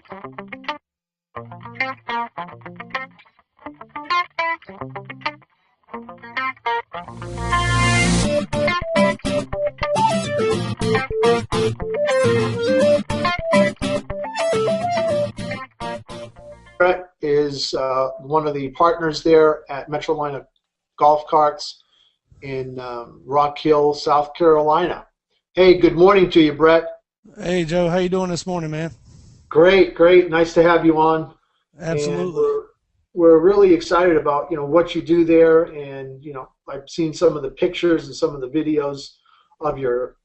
Brett is one of the partners there at Metrolina Golf Carts in Rock Hill, South Carolina. Hey, good morning to you, Brett. Hey Joe, how you doing this morning, man? Great, great. Nice to have you on. And Absolutely. we're really excited about what you do there, and I've seen some of the pictures and some of the videos of your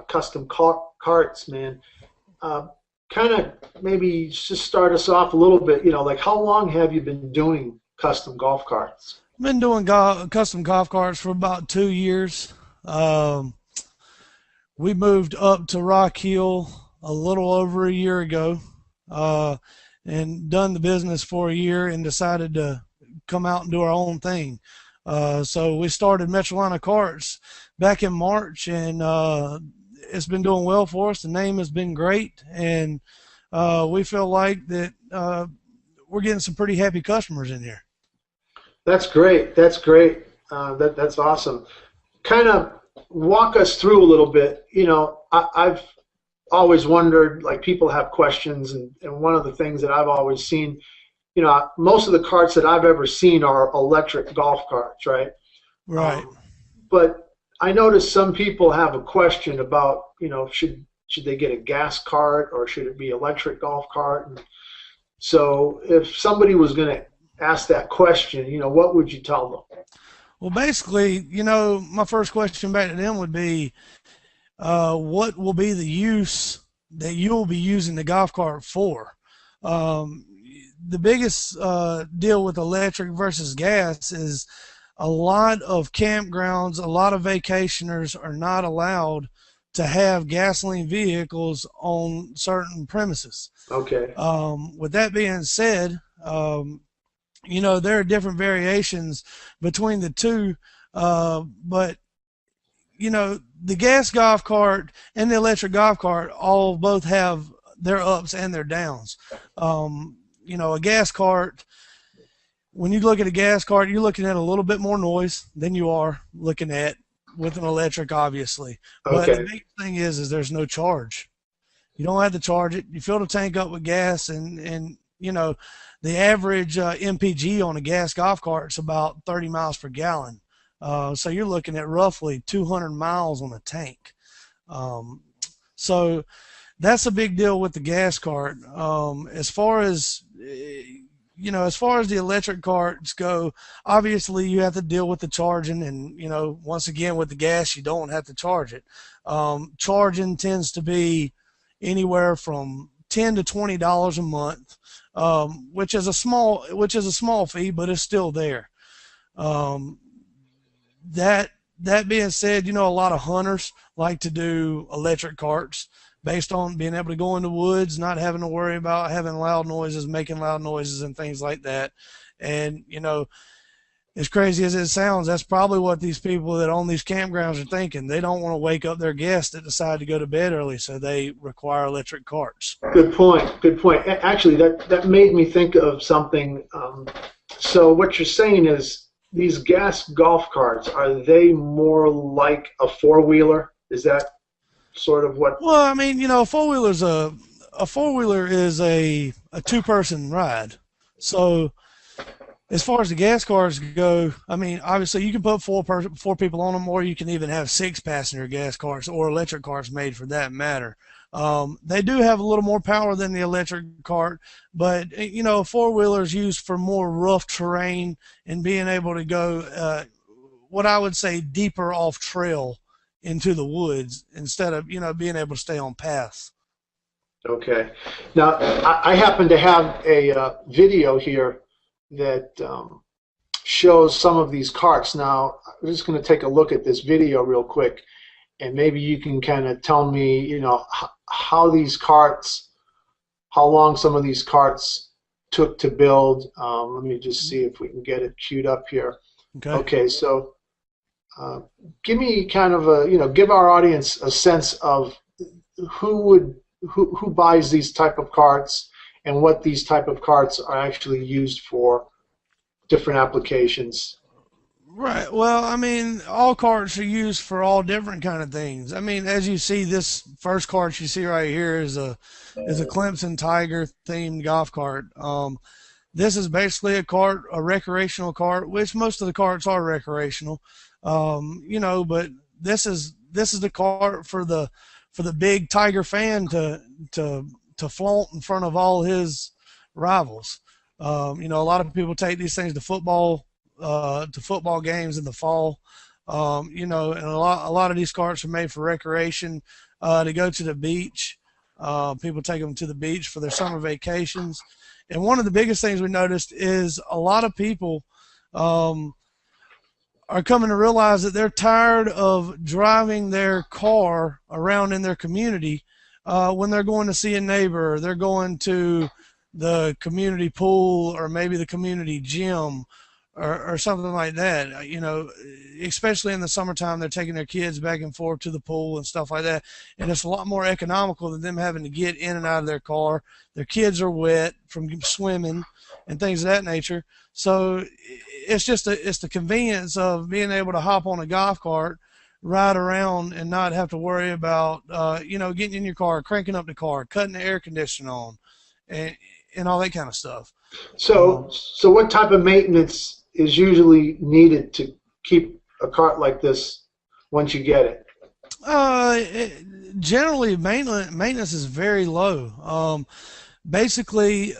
custom carts, man. Kind of maybe just start us off a little bit. Like how long have you been doing custom golf carts? I've been doing custom golf carts for about 2 years. Um, we moved up to Rock Hill a little over a year ago, uh, and done the business for a year and decided to come out and do our own thing. So we started Metrolina Carts back in March, and it's been doing well for us. The name has been great, and we feel like that we're getting some pretty happy customers in here. That's great. That's great. That's awesome. Kind of walk us through a little bit. I've always wondered, like people have questions, and one of the things that I've always seen, most of the carts that I've ever seen are electric golf carts, right? Right. But I noticed some people have a question about, should they get a gas cart or should it be electric golf cart? And so if somebody was going to ask that question, what would you tell them? Well, basically, my first question back to them would be, what will be the use that you'll be using the golf cart for? The biggest deal with electric versus gas is a lot of campgrounds, a lot of vacationers are not allowed to have gasoline vehicles on certain premises. Okay. With that being said, there are different variations between the two, but the gas golf cart and the electric golf cart both have their ups and their downs. A gas cart, when you look at a gas cart, you're looking at a little bit more noise than you are looking at with an electric, obviously. But Okay. the big thing is there's no charge. You don't have to charge it. You fill the tank up with gas, and the average MPG on a gas golf cart is about 30 miles per gallon. So you're looking at roughly 200 miles on a tank. So that's a big deal with the gas cart. As far as the electric carts go, obviously you have to deal with the charging, and once again with the gas, you don't have to charge it. Charging tends to be anywhere from $10 to $20 a month, which is a small fee, but it's still there. That being said, a lot of hunters like to do electric carts based on being able to go in the woods, not having to worry about having loud noises, making loud noises and things like that. And, as crazy as it sounds, that's probably what these people that own these campgrounds are thinking. They don't want to wake up their guests that decide to go to bed early, so they require electric carts. Good point. Good point. Actually, that made me think of something. So what you're saying is these gas golf carts, are they more like a four-wheeler? Is that sort of what? Well, I mean, a four-wheeler is a two-person ride. So as far as the gas cars go, I mean, obviously you can put four people on them, or you can even have six-passenger gas cars or electric cars made for that matter. They do have a little more power than the electric cart, but four-wheeler is used for more rough terrain and being able to go, what I would say, deeper off trail into the woods instead of being able to stay on paths. Okay. Now I happen to have a video here that shows some of these carts. Now I'm just going to take a look at this video real quick, and maybe you can kind of tell me, how long some of these carts took to build. Let me just see if we can get it queued up here. Okay. Okay, so give me kind of give our audience a sense of who buys these type of carts, and what these type of carts are actually used for, different applications. Right. Well, I mean, all carts are used for all different kind of things. I mean, as you see, this first cart you see right here is a Clemson Tiger themed golf cart. This is basically a cart, a recreational cart, which most of the carts are recreational. But this is the cart for the big Tiger fan to flaunt in front of all his rivals. A lot of people take these things to football games in the fall. And a lot of these carts are made for recreation, to go to the beach. People take them to the beach for their summer vacations. And one of the biggest things we noticed is a lot of people are coming to realize that they're tired of driving their car around in their community when they're going to see a neighbor, or they're going to the community pool, or maybe the community gym, or something like that. Especially in the summertime, they're taking their kids back and forth to the pool and stuff like that. And it's a lot more economical than them having to get in and out of their car. Their kids are wet from swimming and things of that nature. So it's the convenience of being able to hop on a golf cart, ride around, and not have to worry about, getting in your car, cranking up the car, cutting the air conditioner on, and all that kind of stuff. So what type of maintenance is usually needed to keep a cart like this once you get it? Generally, maintenance is very low. Basically,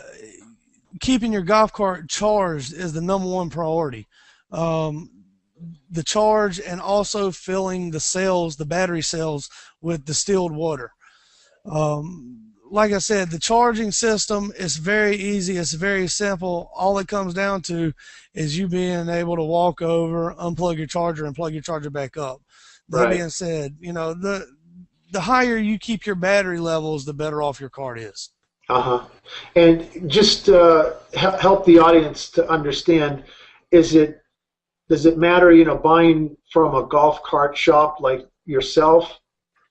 keeping your golf cart charged is the number one priority. The charge, and also filling the battery cells with distilled water. Like I said, the charging system is very easy. It's very simple. All it comes down to is you being able to walk over, unplug your charger, and plug your charger back up. That being said, the higher you keep your battery levels, the better off your cart is. And just help the audience to understand, does it matter, buying from a golf cart shop like yourself,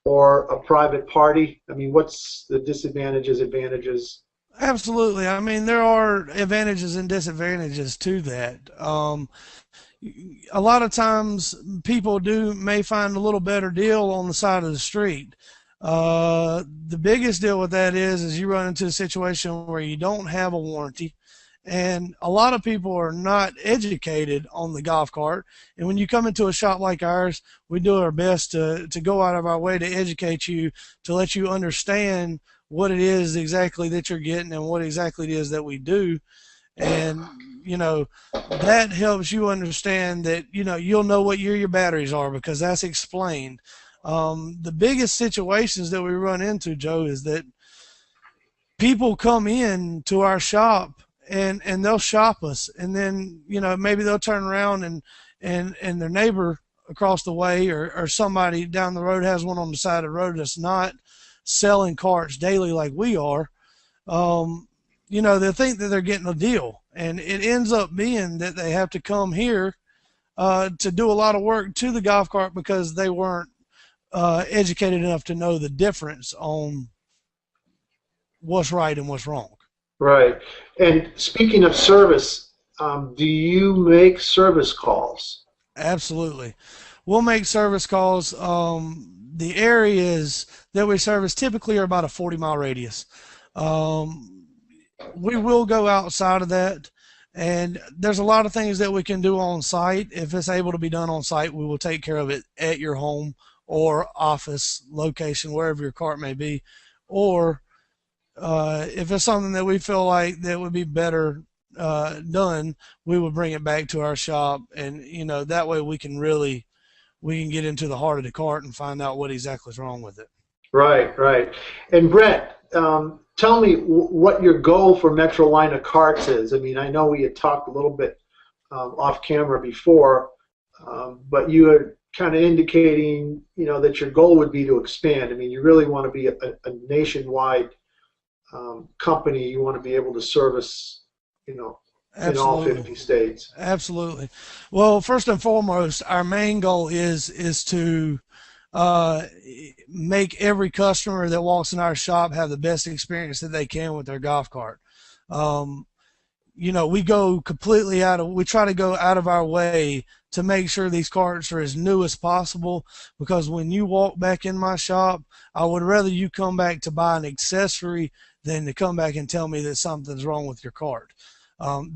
or a private party? I mean, what's the disadvantages, advantages? Absolutely. I mean, there are advantages and disadvantages to that. A lot of times people may find a little better deal on the side of the street. The biggest deal with that is you run into a situation where you don't have a warranty. And a lot of people are not educated on the golf cart. And when you come into a shop like ours, we do our best to go out of our way to educate you, to let you understand what it is exactly that you're getting and what exactly it is that we do. And, that helps you understand that, you'll know what year your batteries are, because that's explained. The biggest situations that we run into, Joe, is that people come in to our shop and they'll shop us, and then maybe they'll turn around and their neighbor across the way, or somebody down the road has one on the side of the road that's not selling carts daily like we are. They think that they're getting a deal, and it ends up being that they have to come here to do a lot of work to the golf cart because they weren't educated enough to know the difference on what's right and what's wrong. Right. And speaking of service, do you make service calls? Absolutely. We'll make service calls. The areas that we service typically are about a 40-mile radius. We will go outside of that, and there's a lot of things that we can do on site. If it's able to be done on site, we will take care of it at your home or office location, wherever your cart may be. Or if it's something that we feel like that would be better done, we would bring it back to our shop, and that way we can get into the heart of the cart and find out what exactly is wrong with it. Right. And Brett, tell me what your goal for Metrolina carts is. I mean, I know we had talked a little bit off camera before, but you are kind of indicating, that your goal would be to expand. I mean, you really want to be a nationwide company. You want to be able to service, in all 50 states. Absolutely. Well, first and foremost, our main goal is to uh, make every customer that walks in our shop have the best experience that they can with their golf cart. Um, we go completely we try to go out of our way to make sure these carts are as new as possible, because when you walk back in my shop, I would rather you come back to buy an accessory than to come back and tell me that something's wrong with your cart.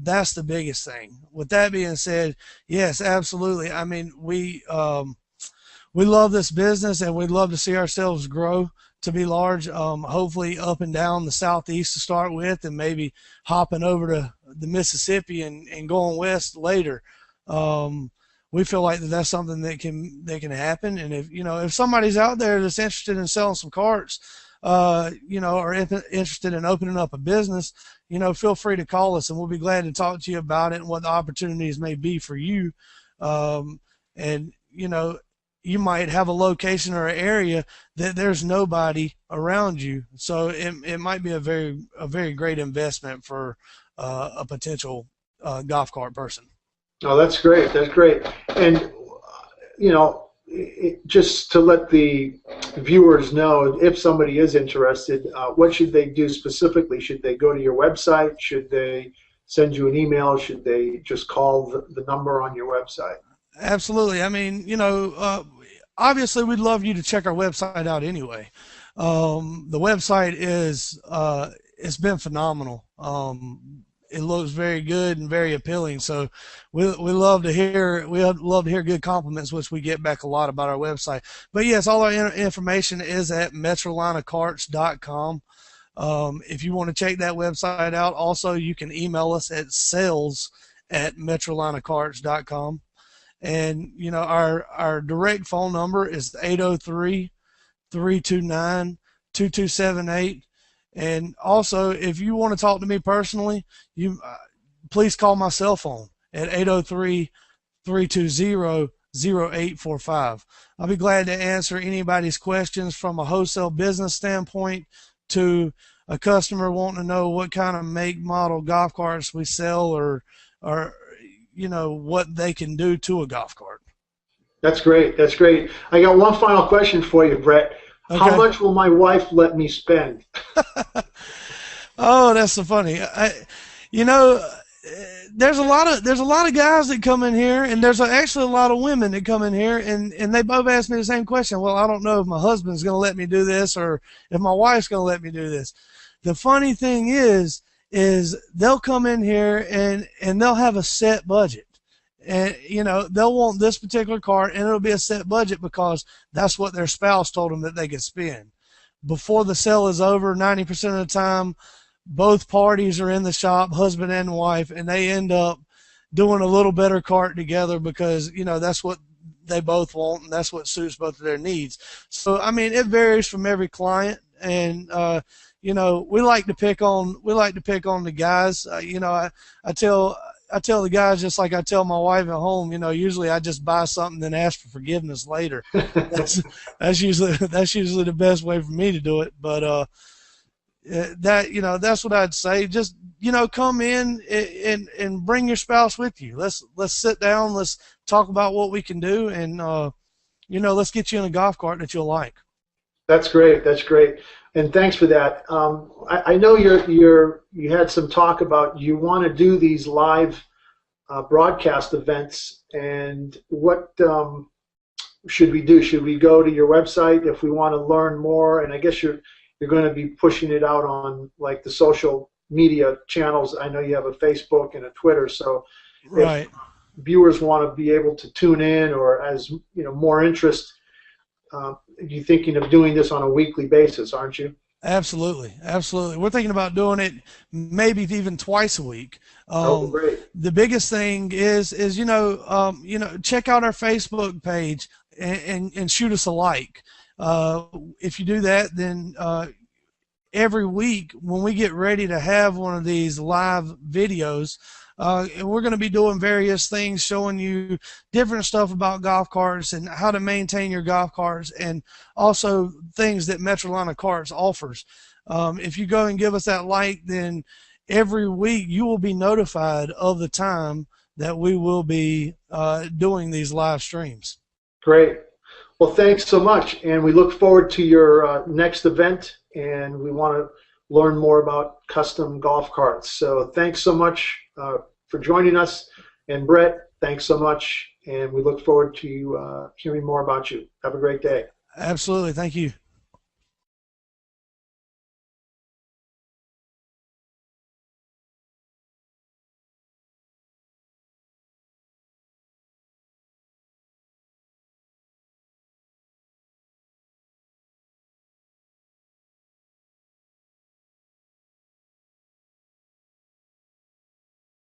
That's the biggest thing. With that being said, yes, absolutely. I mean, we love this business and we'd love to see ourselves grow to be large, hopefully up and down the southeast to start with, and maybe hopping over to the Mississippi and going west later. We feel like that's something that can happen. And if somebody's out there that's interested in selling some carts, or interested in opening up a business, feel free to call us and we'll be glad to talk to you about it and what the opportunities may be for you. And you might have a location or an area that there's nobody around you, so it might be a very great investment for a potential golf cart person. Oh, that's great. That's great. And just to let the viewers know, if somebody is interested, what should they do specifically? Should they go to your website? Should they send you an email? Should they just call the number on your website? Absolutely. I mean, obviously we'd love you to check our website out anyway. The website it's been phenomenal. It looks very good and very appealing. So we love to hear good compliments, which we get back a lot about our website. But yes, all our information is at metrolinacarts.com. If you want to check that website out, also you can email us at sales@metrolinacarts.com. And our direct phone number is 803-329-2278. And also, if you want to talk to me personally, you please call my cell phone at 803-320-0845. I'll be glad to answer anybody's questions, from a wholesale business standpoint to a customer wanting to know what kind of make, model golf carts we sell, or what they can do to a golf cart. That's great. That's great. I got one final question for you, Brett. Okay. How much will my wife let me spend? Oh, that's so funny. There's a lot of guys that come in here, and there's actually a lot of women that come in here, and they both ask me the same question. Well, I don't know if my husband's going to let me do this or if my wife's going to let me do this. The funny thing is they'll come in here and they'll have a set budget. And, they'll want this particular cart, and it'll be a set budget because that's what their spouse told them that they could spend. Before the sale is over, 90% of the time, both parties are in the shop, husband and wife, and they end up doing a little better cart together because, that's what they both want and that's what suits both of their needs. So, I mean, it varies from every client, and, we like to pick on the guys. I tell the guys, just like I tell my wife at home, usually I just buy something then ask for forgiveness later. That's usually the best way for me to do it. But that's what I'd say. Just come in and bring your spouse with you. Let's sit down. Let's talk about what we can do, and let's get you in a golf cart that you'll like. That's great. That's great. And thanks for that. I know you had some talk about you want to do these live broadcast events, and what should we do? Should we go to your website if we want to learn more? And I guess you're going to be pushing it out on like the social media channels. I know you have a Facebook and a Twitter, so right. If viewers want to be able to tune in, or as more interest. You're thinking of doing this on a weekly basis, aren't you? Absolutely. We're thinking about doing it maybe even twice a week. Great. The biggest thing is check out our Facebook page and shoot us a like. If you do that, then every week when we get ready to have one of these live videos, we're going to be doing various things, showing you different stuff about golf carts and how to maintain your golf carts, and also things that Metrolina Carts offers. If you go and give us that like, then every week you will be notified of the time that we will be doing these live streams. Great. Well, thanks so much, and we look forward to your next event, and we want to learn more about custom golf carts. So thanks so much for joining us, and Brett, thanks so much, and we look forward to hearing more about you. Have a great day. Absolutely. Thank you.